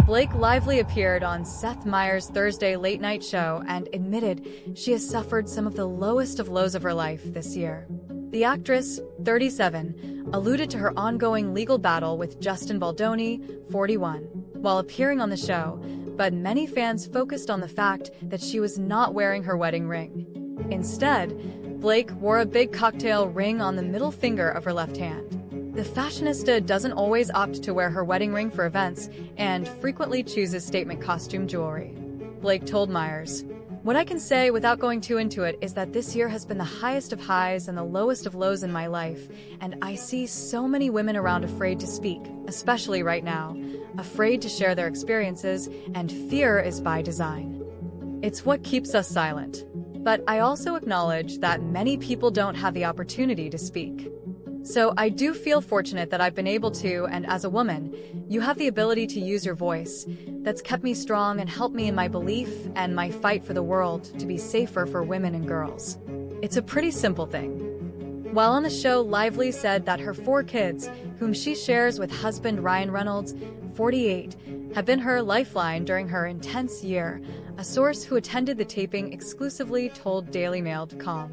Blake Lively appeared on Seth Meyers' Thursday late night show and admitted she has suffered some of the lowest of lows of her life this year. The actress, 37, alluded to her ongoing legal battle with Justin Baldoni, 41, while appearing on the show, but many fans focused on the fact that she was not wearing her wedding ring. Instead, Blake wore a big cocktail ring on the middle finger of her left hand. The fashionista doesn't always opt to wear her wedding ring for events and frequently chooses statement costume jewelry. Blake told Meyers, "What I can say without going too into it is that this year has been the highest of highs and the lowest of lows in my life, and I see so many women around afraid to speak, especially right now, afraid to share their experiences, and fear is by design. It's what keeps us silent. But I also acknowledge that many people don't have the opportunity to speak. So I do feel fortunate that I've been able to, and as a woman, you have the ability to use your voice. That's kept me strong and helped me in my belief and my fight for the world to be safer for women and girls. It's a pretty simple thing." While on the show, Lively said that her 4 kids, whom she shares with husband Ryan Reynolds, 48, have been her lifeline during her intense year, a source who attended the taping exclusively told DailyMail.com.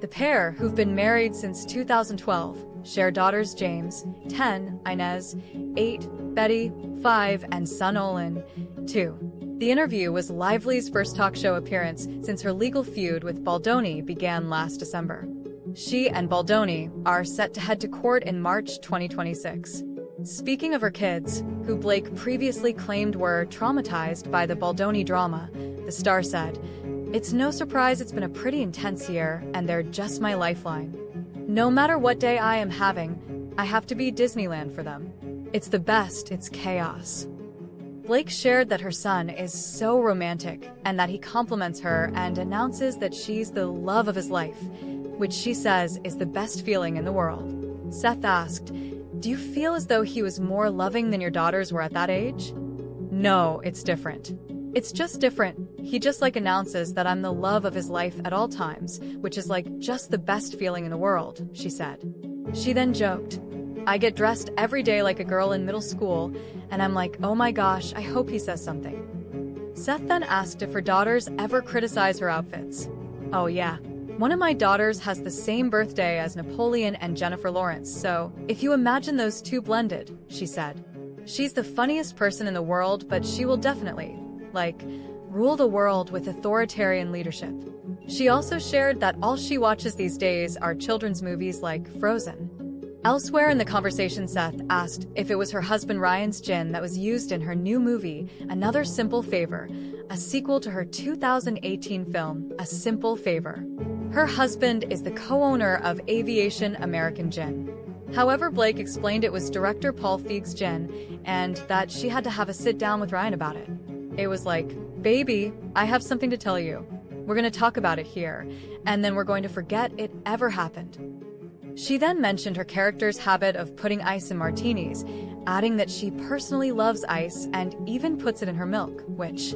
The pair, who've been married since 2012, share daughters James, 10, Inez, 8, Betty, 5, and son Olin, 2. The interview was Lively's first talk show appearance since her legal feud with Baldoni began last December. She and Baldoni are set to head to court in March 2026. Speaking of her kids, who Blake previously claimed were traumatized by the Baldoni drama, the star said, "It's no surprise it's been a pretty intense year, and they're just my lifeline. No matter what day I am having, I have to be Disneyland for them. It's the best, it's chaos." Blake shared that her son is so romantic and that he compliments her and announces that she's the love of his life, which she says is the best feeling in the world. Seth asked, "Do you feel as though he was more loving than your daughters were at that age?" "No, it's different. It's just different. He just announces that I'm the love of his life at all times, which is just the best feeling in the world," she said. She then joked, "I get dressed every day like a girl in middle school, and I'm like, oh my gosh, I hope he says something." Seth then asked if her daughters ever criticize her outfits. "Oh yeah. One of my daughters has the same birthday as Napoleon and Jennifer Lawrence, so if you imagine those two blended," she said. "She's the funniest person in the world, but she will definitely, rule the world with authoritarian leadership." She also shared that all she watches these days are children's movies like Frozen. Elsewhere in the conversation, Seth asked if it was her husband Ryan's gin that was used in her new movie, Another Simple Favor, a sequel to her 2018 film, A Simple Favor. Her husband is the co-owner of Aviation American Gin. However, Blake explained it was director Paul Feig's gin and that she had to have a sit-down with Ryan about it. It was like, "Baby, I have something to tell you. We're going to talk about it here, and then we're going to forget it ever happened." She then mentioned her character's habit of putting ice in martinis, adding that she personally loves ice and even puts it in her milk, which